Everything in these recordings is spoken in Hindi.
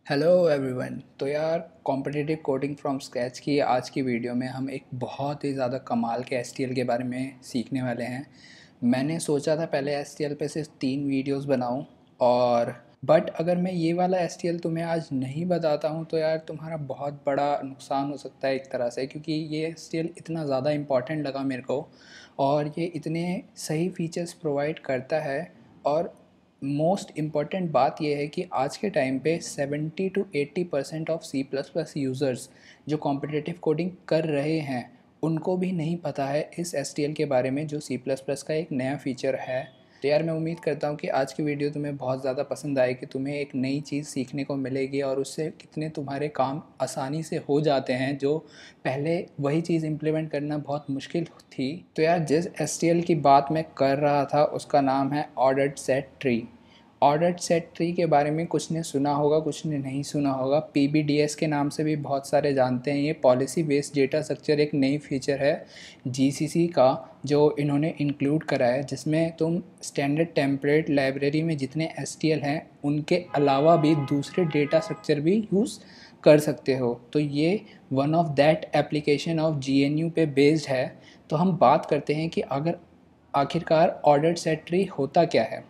Hello everyone. तो यार, कॉम्पिटिटिव कोडिंग फ्रॉम स्क्रैच की आज की वीडियो में हम एक बहुत ही ज़्यादा कमाल के एसटीएल के बारे में सीखने वाले हैं। मैंने सोचा था पहले एसटीएल पे सिर्फ 3 वीडियोस बनाऊं, और बट अगर मैं ये वाला एसटीएल तुम्हें आज नहीं बताता हूं तो यार तुम्हारा बहुत बड़ा नुकसान हो सकता है एक तरह से, क्योंकि ये एसटीएल इतना ज़्यादा इम्पॉर्टेंट लगा मेरे को और ये इतने सही फीचर्स प्रोवाइड करता है। और मोस्ट इम्पॉर्टेंट बात यह है कि आज के टाइम पे 70 to 80% of C plus plus users जो कॉम्पिटिटिव कोडिंग कर रहे हैं उनको भी नहीं पता है इस एस टी एल के बारे में, जो सी प्लस प्लस का एक नया फीचर है। तो यार, मैं उम्मीद करता हूँ कि आज की वीडियो तुम्हें बहुत ज़्यादा पसंद आएगी, तुम्हें एक नई चीज़ सीखने को मिलेगी और उससे कितने तुम्हारे काम आसानी से हो जाते हैं, जो पहले वही चीज़ इम्प्लीमेंट करना बहुत मुश्किल थी। तो यार, जिस एस टी एल की बात मैं कर रहा था उसका नाम है ordered set tree. Ordered set tree के बारे में कुछ ने सुना होगा, कुछ ने नहीं सुना होगा। पीबीडीएस के नाम से भी बहुत सारे जानते हैं। ये पॉलिसी बेस्ड डेटा स्ट्रक्चर एक नई फीचर है जीसीसी का, जो इन्होंने इंक्लूड करा है, जिसमें तुम स्टैंडर्ड टेम्पलेट लाइब्रेरी में जितने एसटीएल हैं उनके अलावा भी दूसरे डेटा स्ट्रक्चर भी यूज़ कर सकते हो। तो ये one of that application of GNU पे बेस्ड है। तो हम बात करते हैं कि अगर आखिरकार ऑर्डर्ड सेट ट्री होता क्या है।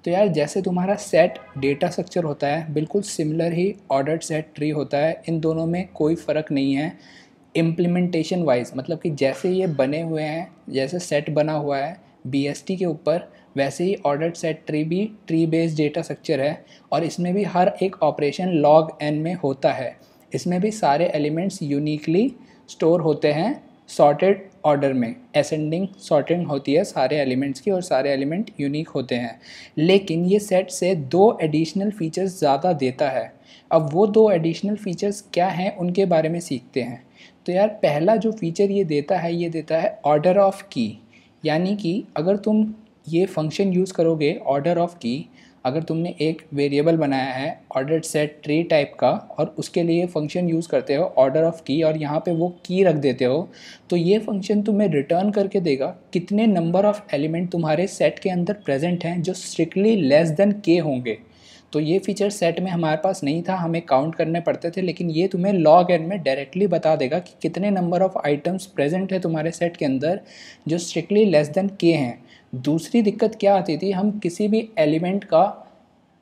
तो यार, जैसे तुम्हारा सेट डेटा स्ट्रक्चर होता है, बिल्कुल similar he ordered set tree होता है। इन दोनों में कोई फ़र्क नहीं है इम्प्लीमेंटेशन वाइज। मतलब कि जैसे ये बने हुए हैं, जैसे सेट बना हुआ है बीएसटी के ऊपर, वैसे ही ऑर्डर्ड सेट ट्री भी ट्री बेस्ड डेटा स्ट्रक्चर है। और इसमें भी हर एक ऑपरेशन लॉग एन में होता है। इसमें भी सारे एलिमेंट्स यूनिकली स्टोर होते हैं सॉर्टेड ऑर्डर में। असेंडिंग सॉर्टिंग होती है सारे एलिमेंट्स की और सारे एलिमेंट यूनिक होते हैं। लेकिन ये सेट से 2 एडिशनल फीचर्स ज़्यादा देता है। अब वो 2 एडिशनल फीचर्स क्या हैं उनके बारे में सीखते हैं। तो यार, पहला जो फीचर ये देता है, ये देता है ऑर्डर ऑफ की। यानी कि अगर तुम ये फंक्शन यूज़ करोगे ऑर्डर ऑफ की, अगर तुमने एक वेरिएबल बनाया है ऑर्डर सेट ट्री टाइप का और उसके लिए फंक्शन यूज़ करते हो ऑर्डर ऑफ की, और यहाँ पे वो की रख देते हो, तो ये फंक्शन तुम्हें रिटर्न करके देगा कितने नंबर ऑफ एलिमेंट तुम्हारे सेट के अंदर प्रेजेंट हैं जो स्ट्रिक्टली लेस देन के होंगे। तो ये फीचर सेट में हमारे पास नहीं था, हमें काउंट करने पड़ते थे, लेकिन ये तुम्हें लॉग एन में डायरेक्टली बता देगा कि कितने नंबर ऑफ आइटम्स प्रेजेंट है तुम्हारे सेट के अंदर जो स्ट्रिक्टली लेस देन के हैं। दूसरी दिक्कत क्या आती थी, हम किसी भी एलिमेंट का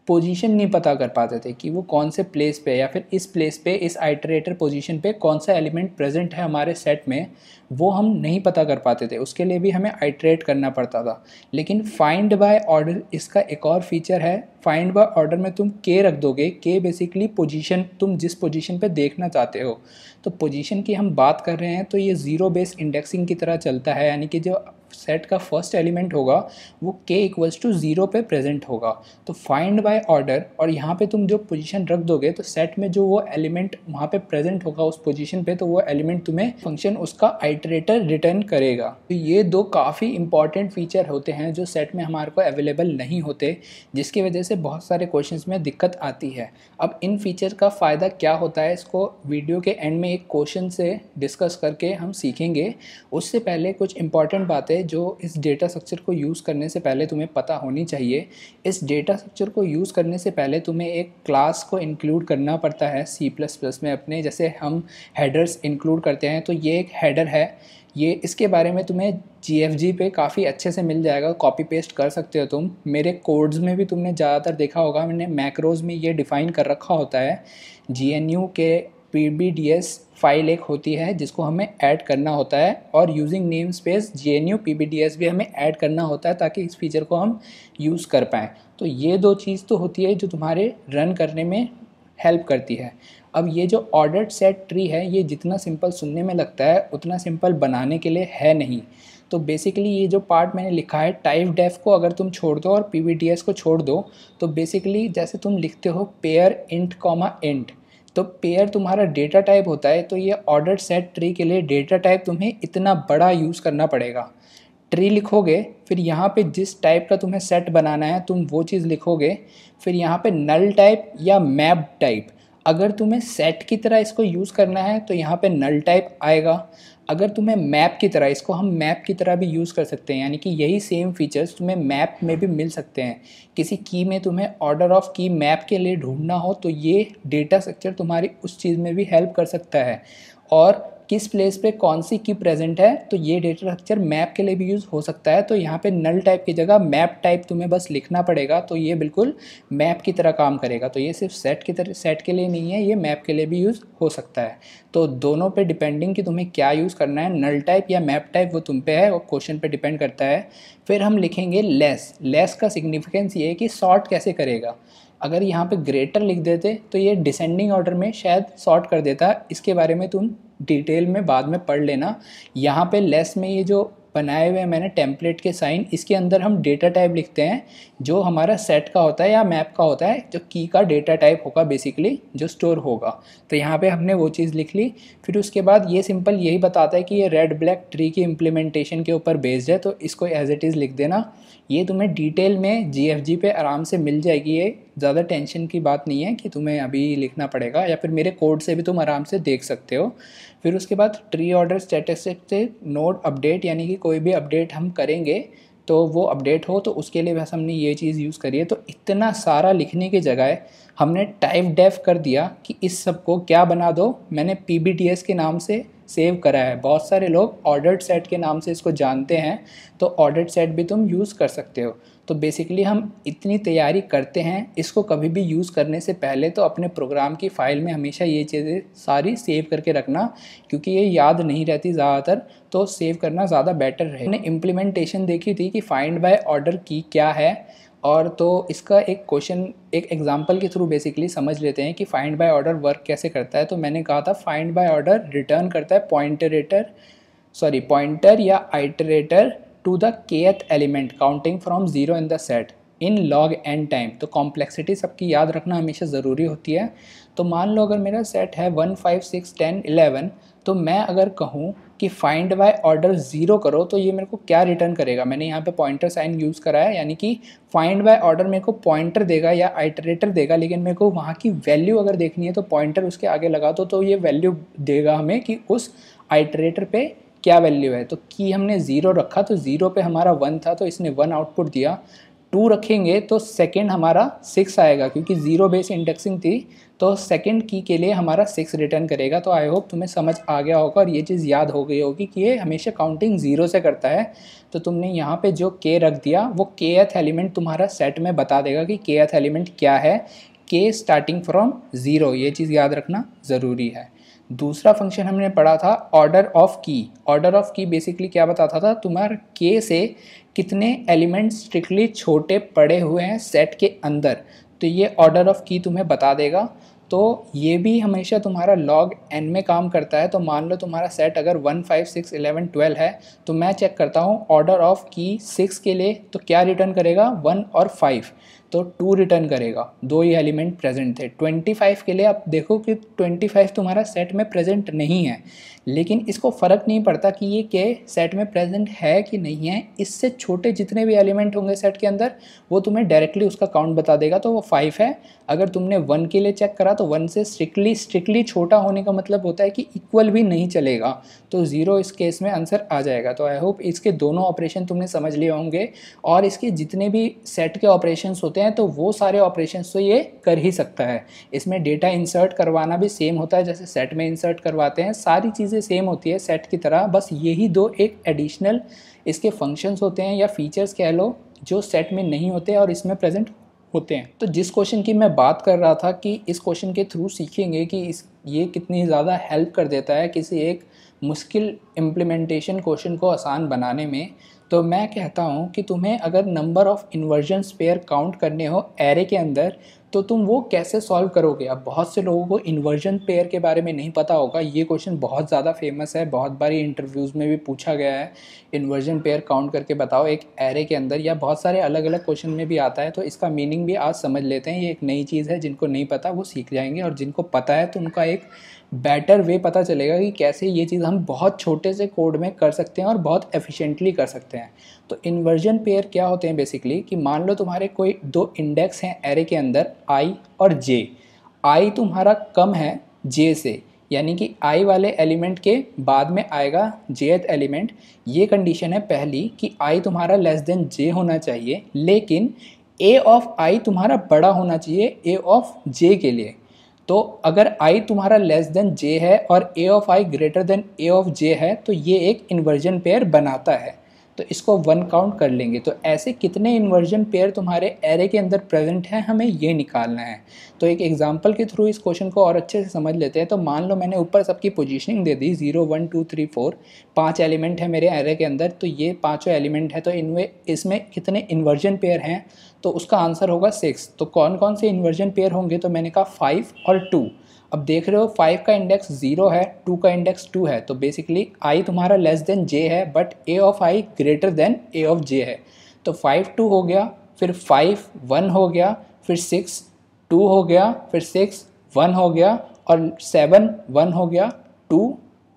पोजीशन नहीं पता कर पाते थे कि वो कौन से प्लेस पे, या फिर इस प्लेस पे, इस आइटरेटर पोजीशन पे कौन सा एलिमेंट प्रेजेंट है हमारे सेट में, वो हम नहीं पता कर पाते थे। उसके लिए भी हमें आइटरेट करना पड़ता था। लेकिन फाइंड बाय ऑर्डर इसका एक और फीचर है। फाइंड बाय ऑर्डर में तुम के रख दोगे। के बेसिकली पोजीशन, तुम जिस पोजीशन पे देखना चाहते हो। तो पोजीशन की हम बात कर रहे हैं तो ये ज़ीरो बेस इंडेक्सिंग की तरह चलता है, यानी कि जो सेट का फर्स्ट एलिमेंट होगा वो k इक्वल्स टू 0 पे प्रेजेंट होगा। तो फाइंड बाय ऑर्डर, और यहाँ पे तुम जो पोजीशन रख दोगे तो सेट में जो वो एलिमेंट वहाँ पे प्रेजेंट होगा उस पोजीशन पे, तो वो एलिमेंट तुम्हें फंक्शन उसका आइटरेटर रिटर्न करेगा। तो ये 2 काफ़ी इंपॉर्टेंट फीचर होते हैं जो सेट में हमारे को अवेलेबल नहीं होते, जिसकी वजह से बहुत सारे क्वेश्चंस में दिक्कत आती है। अब इन फीचर का फ़ायदा क्या होता है, इसको वीडियो के एंड में एक क्वेश्चन से डिस्कस करके हम सीखेंगे। उससे पहले कुछ इंपॉर्टेंट बातें जो इस डेटा स्ट्रक्चर को यूज़ करने से पहले तुम्हें पता होनी चाहिए। इस डेटा स्ट्रक्चर को यूज़ करने से पहले तुम्हें एक क्लास को इंक्लूड करना पड़ता है सी प्लस प्लस में अपने। जैसे हम हेडर्स इंक्लूड करते हैं, तो ये एक हेडर है। ये इसके बारे में तुम्हें GFG पे काफ़ी अच्छे से मिल जाएगा, कॉपी पेस्ट कर सकते हो तुम। मेरे कोड्स में भी तुमने ज़्यादातर देखा होगा, मैंने मैक्रोज में ये डिफ़ाइन कर रखा होता है। GNU के PBDS फाइल एक होती है जिसको हमें ऐड करना होता है, और using name space GNU PBDS भी हमें ऐड करना होता है ताकि इस फीचर को हम यूज़ कर पाएँ। तो ये 2 चीज़ तो होती है जो तुम्हारे रन करने में हेल्प करती है। अब ये जो ऑर्डर्ड सेट ट्री है, ये जितना सिंपल सुनने में लगता है उतना सिंपल बनाने के लिए है नहीं। तो बेसिकली ये जो पार्ट मैंने लिखा है टाइप डेफ को अगर तुम छोड़ दो और PBDS को छोड़ दो, तो बेसिकली जैसे तुम लिखते हो पेयर इंट कॉमा इंट, तो पेयर तुम्हारा डेटा टाइप होता है। तो ये ऑर्डर्ड सेट ट्री के लिए डेटा टाइप तुम्हें इतना बड़ा यूज़ करना पड़ेगा। ट्री लिखोगे, फिर यहाँ पे जिस टाइप का तुम्हें सेट बनाना है तुम वो चीज़ लिखोगे, फिर यहाँ पे नल टाइप या मैप टाइप। अगर तुम्हें सेट की तरह इसको यूज़ करना है तो यहाँ पे नल टाइप आएगा। अगर तुम्हें मैप की तरह, इसको हम मैप की तरह भी यूज़ कर सकते हैं, यानी कि यही सेम फीचर्स तुम्हें मैप में भी मिल सकते हैं। किसी की में तुम्हें ऑर्डर ऑफ की मैप के लिए ढूंढना हो तो ये डेटा स्ट्रक्चर तुम्हारी उस चीज़ में भी हेल्प कर सकता है। और किस प्लेस पे कौन सी की प्रेजेंट है तो ये डेटा स्ट्रक्चर मैप के लिए भी यूज़ हो सकता है। तो यहाँ पे नल टाइप की जगह मैप टाइप तुम्हें बस लिखना पड़ेगा, तो ये बिल्कुल मैप की तरह काम करेगा। तो ये सिर्फ सेट की तरह, सेट के लिए नहीं है, ये मैप के लिए भी यूज़ हो सकता है। तो दोनों पे डिपेंडिंग कि तुम्हें क्या यूज़ करना है, नल टाइप या मैप टाइप, वो तुम पे है और क्वेश्चन पे डिपेंड करता है। फिर हम लिखेंगे लेस। लेस का सिग्निफिकेंस ये है कि सॉर्ट कैसे करेगा। अगर यहाँ पे ग्रेटर लिख देते तो ये डिसेंडिंग ऑर्डर में शायद सॉर्ट कर देता, इसके बारे में तुम डिटेल में बाद में पढ़ लेना। यहाँ पे लेस में ये जो बनाए हुए हैं मैंने टेम्पलेट के साइन, इसके अंदर हम डेटा टाइप लिखते हैं जो हमारा सेट का होता है या मैप का होता है, जो की का डेटा टाइप होगा बेसिकली जो स्टोर होगा। तो यहाँ पे हमने वो चीज़ लिख ली। फिर उसके बाद ये सिंपल यही बताता है कि ये रेड ब्लैक ट्री की इम्प्लीमेंटेशन के ऊपर बेस्ड है, तो इसको एज इट इज़ लिख देना। ये तुम्हें डिटेल में GFG पे आराम से मिल जाएगी, ये ज़्यादा टेंशन की बात नहीं है कि तुम्हें अभी लिखना पड़ेगा, या फिर मेरे कोड से भी तुम आराम से देख सकते हो। फिर उसके बाद ट्री ऑर्डर स्टैटिस्टिक से नोड अपडेट, यानी कि कोई भी अपडेट हम करेंगे तो वो अपडेट हो, तो उसके लिए बस हमने ये चीज़ यूज़ करी है। तो इतना सारा लिखने की जगह हमने टाइप डेफ कर दिया कि इस सब को क्या बना दो, मैंने PBTS के नाम से सेव करा है। बहुत सारे लोग ऑर्डर्ड सेट के नाम से इसको जानते हैं, तो ऑर्डर्ड सेट भी तुम यूज़ कर सकते हो। तो बेसिकली हम इतनी तैयारी करते हैं, इसको कभी भी यूज़ करने से पहले तो अपने प्रोग्राम की फ़ाइल में हमेशा ये चीज़ें सारी सेव करके रखना, क्योंकि ये याद नहीं रहती ज़्यादातर, तो सेव करना ज़्यादा बेटर है। हमने इम्प्लीमेंटेशन देखी थी कि फाइंड बाय ऑर्डर की क्या है, और तो इसका एक क्वेश्चन, एक एग्जांपल के थ्रू बेसिकली समझ लेते हैं कि फाइंड बाय ऑर्डर वर्क कैसे करता है। तो मैंने कहा था फाइंड बाय ऑर्डर रिटर्न करता है पॉइंटर या iterator to the kth element counting from 0 in the set in log n time. तो कॉम्प्लेक्सिटी सबकी याद रखना हमेशा ज़रूरी होती है। तो मान लो अगर मेरा सेट है 1 5 6 10 11, तो मैं अगर कहूँ कि फाइंड बाय ऑर्डर 0 करो तो ये मेरे को क्या रिटर्न करेगा। मैंने यहाँ पे पॉइंटर साइन यूज़ करा है, यानी कि फाइंड बाय ऑर्डर मेरे को पॉइंटर देगा या आइटरेटर देगा, लेकिन मेरे को वहाँ की वैल्यू अगर देखनी है तो पॉइंटर उसके आगे लगा दो, तो ये वैल्यू देगा हमें कि उस आइटरेटर पे क्या वैल्यू है। तो की हमने 0 रखा तो 0 पे हमारा 1 था, तो इसने 1 आउटपुट दिया। 2 रखेंगे तो सेकंड हमारा 6 आएगा, क्योंकि 0 बेस इंडेक्सिंग थी, तो सेकंड की के लिए हमारा 6 रिटर्न करेगा। तो आई होप तुम्हें समझ आ गया होगा और ये चीज़ याद हो गई होगी कि ये हमेशा काउंटिंग 0 से करता है। तो तुमने यहाँ पे जो k रख दिया वो kth एलिमेंट तुम्हारा सेट में बता देगा कि kth एलिमेंट क्या है, k स्टार्टिंग फ्रॉम 0, ये चीज़ याद रखना ज़रूरी है। दूसरा फंक्शन हमने पढ़ा था ऑर्डर ऑफ की। ऑर्डर ऑफ की बेसिकली क्या बताता था, तुम्हारे के से कितने एलिमेंट्स स्ट्रिक्टली छोटे पड़े हुए हैं सेट के अंदर, तो ये ऑर्डर ऑफ की तुम्हें बता देगा। तो ये भी हमेशा तुम्हारा लॉग एन में काम करता है। तो मान लो तुम्हारा सेट अगर 1 5 6 11 12 है, तो मैं चेक करता हूँ ऑर्डर ऑफ की 6 के लिए, तो क्या रिटर्न करेगा 1 और 5, तो 2 रिटर्न करेगा, 2 ही एलिमेंट प्रेजेंट थे। 25 के लिए आप देखो कि 25 तुम्हारा सेट में प्रेजेंट नहीं है, लेकिन इसको फ़र्क नहीं पड़ता कि ये के सेट में प्रेजेंट है कि नहीं है, इससे छोटे जितने भी एलिमेंट होंगे सेट के अंदर वो तुम्हें डायरेक्टली उसका काउंट बता देगा। तो वो 5 है। अगर तुमने 1 के लिए चेक करा तो 1 से स्ट्रिक्टली छोटा होने का मतलब होता है कि इक्वल भी नहीं चलेगा, तो 0 इस केस में आंसर आ जाएगा। तो आई होप इसके दोनों ऑपरेशन तुमने समझ लिए होंगे, और इसके जितने भी सेट के ऑपरेशंस होते हैं तो वो सारे ऑपरेशंस तो ये कर ही सकता है। इसमें डेटा इंसर्ट करवाना भी सेम होता है जैसे सेट में इंसर्ट करवाते हैं, सारी चीज़ें सेम होती है सेट की तरह, बस यही दो एक एडिशनल इसके फंक्शंस होते हैं या फीचर्स कह लो जो सेट में नहीं होते और इसमें प्रेजेंट होते हैं। तो जिस क्वेश्चन की मैं बात कर रहा था कि इस क्वेश्चन के थ्रू सीखेंगे कि ये कितनी ज़्यादा हेल्प कर देता है किसी एक मुश्किल इम्प्लीमेंटेशन क्वेश्चन को आसान बनाने में, तो मैं कहता हूँ कि तुम्हें अगर number of inversion pair count करने हो एरे के अंदर तो तुम वो कैसे सॉल्व करोगे। अब बहुत से लोगों को इन्वर्जन पेयर के बारे में नहीं पता होगा, ये क्वेश्चन बहुत ज़्यादा फेमस है, बहुत बारी इंटरव्यूज़ में भी पूछा गया है, इन्वर्जन पेयर काउंट करके बताओ एक एरे के अंदर, या बहुत सारे अलग अलग क्वेश्चन में भी आता है। तो इसका मीनिंग भी आज समझ लेते हैं। ये एक नई चीज़ है, जिनको नहीं पता वो सीख जाएंगे, और जिनको पता है तो उनका एक बेटर वे पता चलेगा कि कैसे ये चीज़ हम बहुत छोटे से कोड में कर सकते हैं और बहुत एफिशिएंटली कर सकते हैं। तो इन्वर्जन पेयर क्या होते हैं बेसिकली कि मान लो तुम्हारे कोई दो इंडेक्स हैं एरे के अंदर i और j। i तुम्हारा कम है j से, यानी कि i वाले एलिमेंट के बाद में आएगा jth एलिमेंट, ये कंडीशन है पहली कि i तुम्हारा लेस देन j होना चाहिए, लेकिन a ऑफ i तुम्हारा बड़ा होना चाहिए a ऑफ j के लिए। तो अगर i तुम्हारा लेस देन j है और a of i greater than a of j है तो ये एक इन्वर्जन पेयर बनाता है, तो इसको 1 काउंट कर लेंगे। तो ऐसे कितने इन्वर्जन पेयर तुम्हारे एरे के अंदर प्रेजेंट हैं हमें ये निकालना है। तो एक एग्जांपल के थ्रू इस क्वेश्चन को और अच्छे से समझ लेते हैं। तो मान लो मैंने ऊपर सबकी पोजीशनिंग दे दी 0 1 2 3 4, 5 एलिमेंट है मेरे एरे के अंदर, तो ये पाँचों एलिमेंट है, तो इनमें इसमें कितने इन्वर्जन पेयर हैं, तो उसका आंसर होगा 6। तो कौन कौन से इन्वर्जन पेयर होंगे, तो मैंने कहा 5 और 2। अब देख रहे हो 5 का इंडेक्स 0 है, 2 का इंडेक्स 2 है, तो बेसिकली i तुम्हारा लेस देन j है but a of i greater than a of j है। तो 5 2 हो गया, फिर 5 1 हो गया, फिर 6 2 हो गया, फिर 6 1 हो गया, और 7 1 हो गया, 2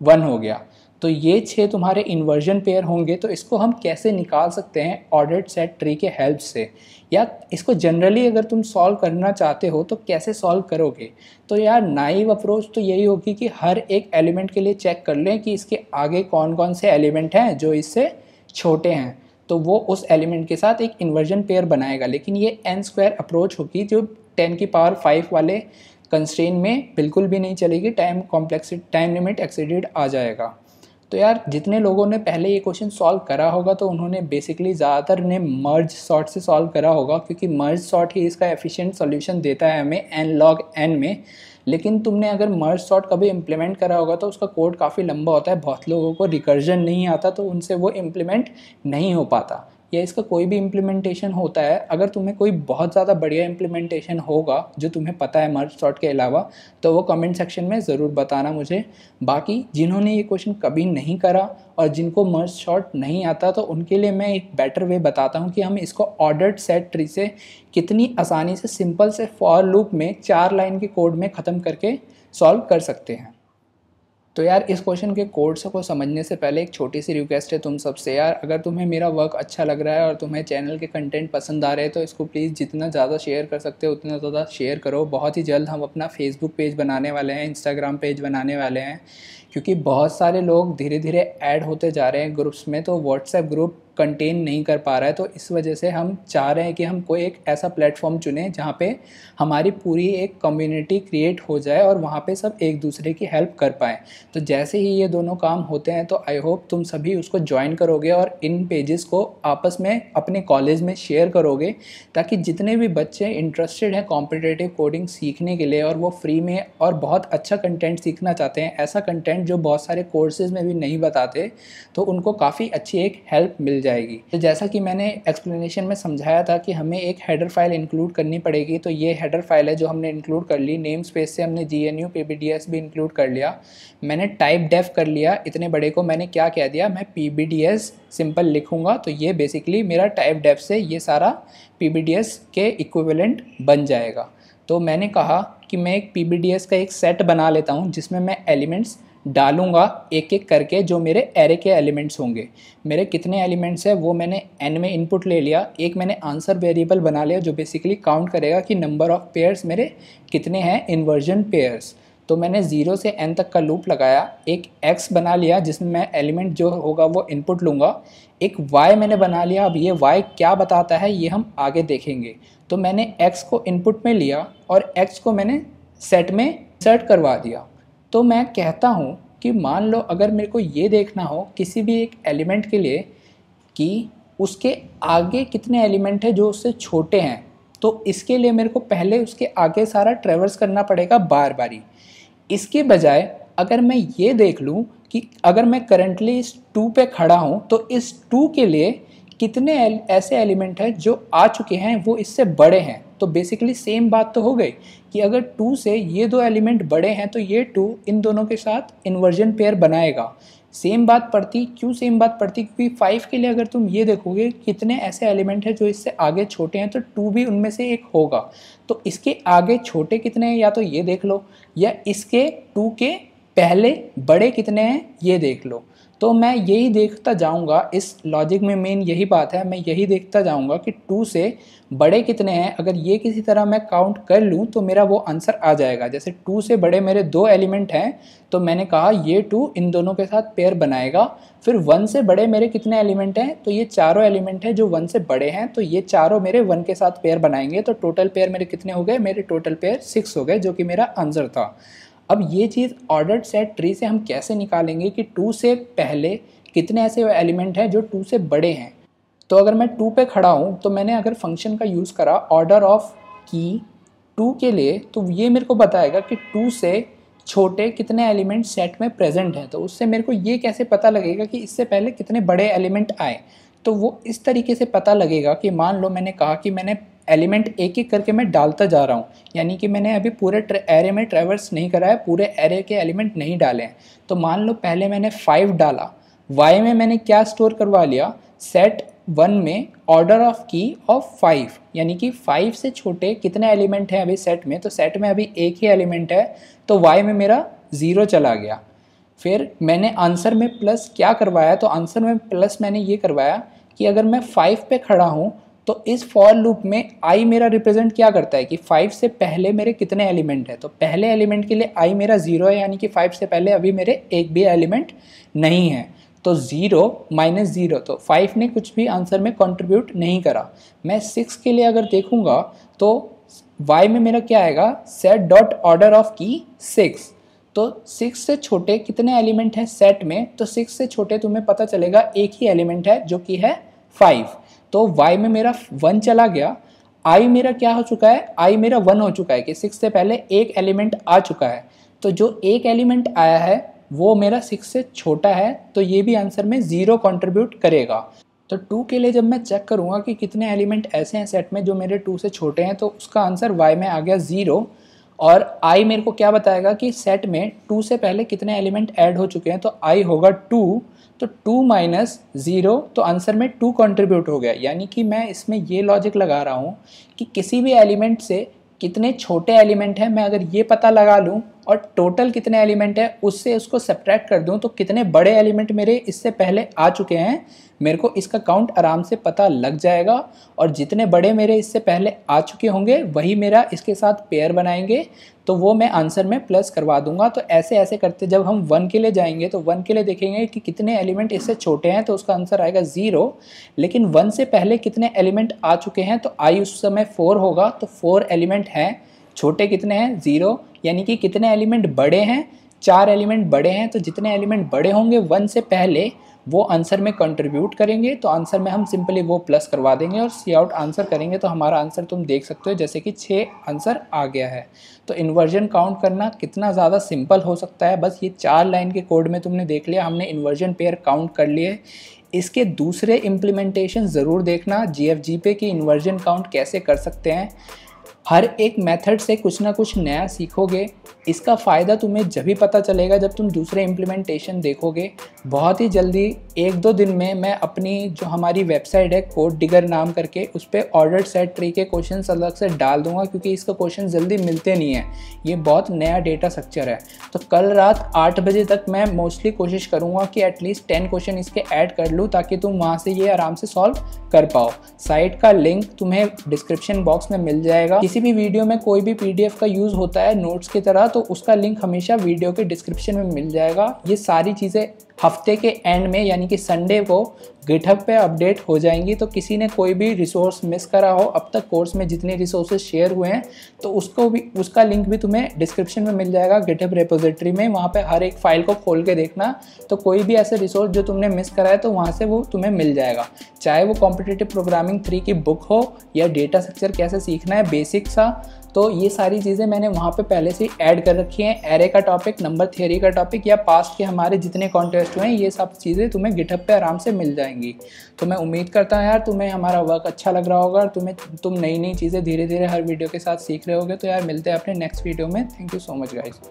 1 हो गया। तो ये 6 तुम्हारे इन्वर्जन पेयर होंगे। तो इसको हम कैसे निकाल सकते हैं ऑर्डर्ड सेट ट्री के हेल्प से, या इसको जनरली अगर तुम सॉल्व करना चाहते हो तो कैसे सॉल्व करोगे। तो यार नाइव अप्रोच तो यही होगी कि हर एक एलिमेंट के लिए चेक कर लें कि इसके आगे कौन कौन से एलिमेंट हैं जो इससे छोटे हैं, तो वो उस एलिमेंट के साथ एक इन्वर्जन पेयर बनाएगा। लेकिन ये n² अप्रोच होगी जो 10 की पावर 5 वाले कंस्ट्रेन में बिल्कुल भी नहीं चलेगी, टाइम लिमिट एक्सीडेड आ जाएगा। तो यार जितने लोगों ने पहले ये क्वेश्चन सॉल्व करा होगा तो उन्होंने बेसिकली ज़्यादातर ने मर्ज सॉर्ट से सॉल्व करा होगा, क्योंकि मर्ज सॉर्ट ही इसका एफिशिएंट सॉल्यूशन देता है हमें n log n में। लेकिन तुमने अगर मर्ज सॉर्ट कभी इम्प्लीमेंट करा होगा तो उसका कोड काफ़ी लंबा होता है, बहुत लोगों को रिकर्जन नहीं आता, तो उनसे वो इम्प्लीमेंट नहीं हो पाता। या इसका कोई भी इम्प्लीमेंटेशन होता है, अगर तुम्हें कोई बहुत ज़्यादा बढ़िया इम्प्लीमेंटेशन होगा जो तुम्हें पता है मर्ज सॉर्ट के अलावा, तो वो कमेंट सेक्शन में ज़रूर बताना मुझे। बाकी जिन्होंने ये क्वेश्चन कभी नहीं करा और जिनको मर्ज सॉर्ट नहीं आता, तो उनके लिए मैं एक बेटर वे बताता हूँ कि हम इसको ऑर्डर्ड सेट ट्री से कितनी आसानी से सिंपल से फॉर लूप में 4 लाइन के कोड में ख़त्म करके सॉल्व कर सकते हैं। तो यार इस क्वेश्चन के कोड्स को समझने से पहले एक छोटी सी रिक्वेस्ट है तुम सबसे। यार अगर तुम्हें मेरा वर्क अच्छा लग रहा है और तुम्हें चैनल के कंटेंट पसंद आ रहे हैं तो इसको प्लीज़ जितना ज़्यादा शेयर कर सकते हो उतना ज़्यादा शेयर करो। बहुत ही जल्द हम अपना फेसबुक पेज बनाने वाले हैं, इंस्टाग्राम पेज बनाने वाले हैं, क्योंकि बहुत सारे लोग धीरे धीरे ऐड होते जा रहे हैं ग्रुप्स में, तो व्हाट्सएप ग्रुप कंटेन नहीं कर पा रहा है। तो इस वजह से हम चाह रहे हैं कि हम कोई एक ऐसा प्लेटफॉर्म चुनें जहाँ पे हमारी पूरी एक कम्युनिटी क्रिएट हो जाए और वहाँ पे सब एक दूसरे की हेल्प कर पाएँ। तो जैसे ही ये दोनों काम होते हैं तो आई होप तुम सभी उसको ज्वाइन करोगे और इन पेजेस को आपस में अपने कॉलेज में शेयर करोगे, ताकि जितने भी बच्चे इंटरेस्टेड हैं कॉम्पिटिटिव कोडिंग सीखने के लिए और वो फ्री में और बहुत अच्छा कंटेंट सीखना चाहते हैं, ऐसा कंटेंट जो बहुत सारे कोर्सेज में भी नहीं बताते, तो उनको काफ़ी अच्छी एक हेल्प मिल जाएगी। तो जैसा कि मैंने एक्सप्लेनेशन में समझाया था कि हमें एक हेडर फाइल इंक्लूड करनी पड़ेगी, तो ये हेडर फाइल है जो हमने इंक्लूड कर ली। नेम स्पेस से हमने GNU PBDS भी इंक्लूड कर लिया, मैंने टाइप डेफ कर लिया। इतने बड़े को मैंने क्या कह दिया, मैं PBDS सिंपल लिखूंगा, तो ये बेसिकली मेरा टाइप डेफ से ये सारा PBDS के इक्विवेलेंट बन जाएगा। तो मैंने कहा कि मैं एक PBDS का एक सेट बना लेता हूँ जिसमें मैं एलिमेंट्स डालूंगा एक एक करके, जो मेरे एरे के एलिमेंट्स होंगे। मेरे कितने एलिमेंट्स हैं वो मैंने n में इनपुट ले लिया। एक मैंने आंसर वेरिएबल बना लिया जो बेसिकली काउंट करेगा कि नंबर ऑफ़ पेयर्स मेरे कितने हैं, इन्वर्जन पेयर्स। तो मैंने 0 से n तक का लूप लगाया। एक x बना लिया जिसमें मैं एलिमेंट जो होगा वो इनपुट लूँगा। एक y मैंने बना लिया। अब ये y क्या बताता है ये हम आगे देखेंगे। तो मैंने x को इनपुट में लिया और x को मैंने सेट में इंसर्ट करवा दिया। तो मैं कहता हूँ कि मान लो अगर मेरे को ये देखना हो किसी भी एक एलिमेंट के लिए कि उसके आगे कितने एलिमेंट हैं जो उससे छोटे हैं, तो इसके लिए मेरे को पहले उसके आगे सारा ट्रेवर्स करना पड़ेगा बार बारी। इसके बजाय अगर मैं ये देख लूँ कि अगर मैं करंटली इस 2 पे खड़ा हूँ तो इस 2 के लिए कितने ऐसे एलिमेंट हैं जो आ चुके हैं वो इससे बड़े हैं, तो बेसिकली सेम बात तो हो गई कि अगर 2 से ये 2 एलिमेंट बड़े हैं तो ये 2 इन दोनों के साथ इन्वर्जन पेयर बनाएगा। सेम बात पड़ती, क्यों सेम बात पड़ती, क्योंकि 5 के लिए अगर तुम ये देखोगे कितने ऐसे एलिमेंट हैं जो इससे आगे छोटे हैं, तो 2 भी उनमें से एक होगा। तो इसके आगे छोटे कितने हैं या तो ये देख लो, या इसके 2 के पहले बड़े कितने हैं ये देख लो। तो मैं यही देखता जाऊंगा, इस लॉजिक में मेन यही बात है, मैं यही देखता जाऊंगा कि 2 से बड़े कितने हैं। अगर ये किसी तरह मैं काउंट कर लूँ तो मेरा वो आंसर आ जाएगा। जैसे 2 से बड़े मेरे 2 एलिमेंट हैं, तो मैंने कहा ये 2 इन दोनों के साथ पेयर बनाएगा। फिर 1 से बड़े मेरे कितने एलिमेंट हैं, तो ये चारों एलिमेंट हैं जो 1 से बड़े हैं, तो ये चारों मेरे 1 के साथ पेयर बनाएंगे। तो टोटल पेयर मेरे कितने हो गए, मेरे टोटल पेयर 6 हो गए, जो कि मेरा आंसर था। अब ये चीज़ ऑर्डर्ड सेट ट्री से हम कैसे निकालेंगे कि 2 से पहले कितने ऐसे एलिमेंट हैं जो 2 से बड़े हैं। तो अगर मैं 2 पे खड़ा हूँ तो मैंने अगर फंक्शन का यूज़ करा ऑर्डर ऑफ की 2 के लिए, तो ये मेरे को बताएगा कि 2 से छोटे कितने एलिमेंट सेट में प्रेजेंट हैं। तो उससे मेरे को ये कैसे पता लगेगा कि इससे पहले कितने बड़े एलिमेंट आए। तो वो इस तरीके से पता लगेगा कि मान लो मैंने कहा कि मैंने एलिमेंट एक एक करके मैं डालता जा रहा हूँ, यानी कि मैंने अभी पूरे एरे में ट्रैवर्स नहीं करा है, पूरे एरे के एलिमेंट नहीं डाले हैं। तो मान लो पहले मैंने 5 डाला, y में मैंने क्या स्टोर करवा लिया, सेट 1 में ऑर्डर ऑफ की ऑफ 5, यानी कि 5 से छोटे कितने एलिमेंट हैं अभी सेट में। तो सेट में अभी एक ही एलिमेंट है, तो y में मेरा 0 चला गया। फिर मैंने आंसर में प्लस क्या करवाया, तो आंसर में प्लस मैंने ये करवाया कि अगर मैं 5 पे खड़ा हूँ तो इस फॉर लूप में i मेरा रिप्रेजेंट क्या करता है कि 5 से पहले मेरे कितने एलिमेंट है। तो पहले एलिमेंट के लिए i मेरा 0 है, यानी कि 5 से पहले अभी मेरे एक भी एलिमेंट नहीं है। तो 0 माइनस 0, तो 5 ने कुछ भी आंसर में कंट्रीब्यूट नहीं करा। मैं 6 के लिए अगर देखूंगा तो y में मेरा क्या आएगा, सेट डॉट ऑर्डर ऑफ की 6। तो 6 से छोटे कितने एलिमेंट हैं सेट में, तो 6 से छोटे तुम्हें पता चलेगा एक ही एलिमेंट है जो कि है 5। तो y में मेरा 1 चला गया, i मेरा क्या हो चुका है, i मेरा 1 हो चुका है कि 6 से पहले एक एलिमेंट आ चुका है। तो जो एक एलिमेंट आया है वो मेरा 6 से छोटा है, तो ये भी आंसर में 0 कंट्रीब्यूट करेगा। तो 2 के लिए जब मैं चेक करूँगा कि कितने एलिमेंट ऐसे हैं सेट में जो मेरे 2 से छोटे हैं, तो उसका आंसर y में आ गया 0। और i मेरे को क्या बताएगा कि सेट में 2 से पहले कितने एलिमेंट ऐड हो चुके हैं, तो i होगा 2। तो 2 माइनस 0, तो आंसर में 2 कंट्रीब्यूट हो गया। यानी कि मैं इसमें ये लॉजिक लगा रहा हूँ कि किसी भी एलिमेंट से कितने छोटे एलिमेंट हैं, मैं अगर ये पता लगा लूँ और टोटल कितने एलिमेंट है उससे उसको सब्ट्रैक्ट कर दूँ, तो कितने बड़े एलिमेंट मेरे इससे पहले आ चुके हैं, मेरे को इसका काउंट आराम से पता लग जाएगा। और जितने बड़े मेरे इससे पहले आ चुके होंगे वही मेरा इसके साथ पेयर बनाएंगे, तो वो मैं आंसर में प्लस करवा दूंगा। तो ऐसे ऐसे करते जब हम 1 के लिए जाएंगे तो 1 के लिए देखेंगे कि कितने एलिमेंट इससे छोटे हैं, तो उसका आंसर आएगा 0। लेकिन 1 से पहले कितने एलिमेंट आ चुके हैं, तो आई उस समय 4 होगा, तो 4 एलिमेंट हैं। छोटे कितने हैं, 0, यानी कि कितने एलिमेंट बड़े हैं, 4 एलिमेंट बड़े हैं। तो जितने एलिमेंट बड़े होंगे 1 से पहले वो आंसर में कंट्रीब्यूट करेंगे, तो आंसर में हम सिंपली वो प्लस करवा देंगे और सी आउट आंसर करेंगे। तो हमारा आंसर तुम देख सकते हो जैसे कि 6 आंसर आ गया है। तो इन्वर्जन काउंट करना कितना ज़्यादा सिंपल हो सकता है, बस ये 4 लाइन के कोड में तुमने देख लिया, हमने इन्वर्जन पेयर काउंट कर लिए। इसके दूसरे इम्प्लीमेंटेशन ज़रूर देखना, GFGP की इन्वर्जन काउंट कैसे कर सकते हैं। हर एक मेथड से कुछ ना कुछ नया सीखोगे। इसका फ़ायदा तुम्हें जब भी पता चलेगा जब तुम दूसरे इम्प्लीमेंटेशन देखोगे। बहुत ही जल्दी 1-2 दिन में मैं अपनी जो हमारी वेबसाइट है कोड डिगर नाम करके, उस पर ऑर्डर्ड सेट ट्री के क्वेश्चन अलग से डाल दूंगा, क्योंकि इसका क्वेश्चन जल्दी मिलते नहीं है, ये बहुत नया डेटा स्ट्रक्चर है। तो कल रात 8 बजे तक मैं मोस्टली कोशिश करूँगा कि एटलीस्ट 10 क्वेश्चन इसके ऐड कर लूँ, ताकि तुम वहाँ से ये आराम से सॉल्व कर पाओ। साइट का लिंक तुम्हें डिस्क्रिप्शन बॉक्स में मिल जाएगा। किसी भी वीडियो में कोई भी PDF का यूज़ होता है नोट्स की तरह, तो उसका लिंक हमेशा वीडियो के डिस्क्रिप्शन में मिल जाएगा। ये सारी चीज़ें हफ्ते के एंड में यानी कि संडे को गिटहब पे अपडेट हो जाएंगी। तो किसी ने कोई भी रिसोर्स मिस करा हो, अब तक कोर्स में जितने रिसोर्सेज शेयर हुए हैं, तो उसको भी, उसका लिंक भी तुम्हें डिस्क्रिप्शन में मिल जाएगा गिटहब रेपोजिटरी में। वहाँ पे हर एक फाइल को खोल के देखना, तो कोई भी ऐसे रिसोर्स जो तुमने मिस करा है तो वहाँ से वो तुम्हें मिल जाएगा। चाहे वो कॉम्पिटिटिव प्रोग्रामिंग 3 की बुक हो या डेटा स्ट्रक्चर कैसे सीखना है बेसिक सा, तो ये सारी चीज़ें मैंने वहाँ पे पहले से ऐड कर रखी हैं। एरे का टॉपिक, नंबर थ्योरी का टॉपिक या पास्ट के हमारे जितने कॉन्टेस्ट हुए हैं, ये सब चीज़ें तुम्हें गिटहब पे आराम से मिल जाएंगी। तो मैं उम्मीद करता हूँ यार तुम्हें हमारा वर्क अच्छा लग रहा होगा और तुम नई नई चीज़ें धीरे धीरे हर वीडियो के साथ सीख रहे होगे। तो यार मिलते हैं अपने नेक्स्ट वीडियो में। Thank you so much guys.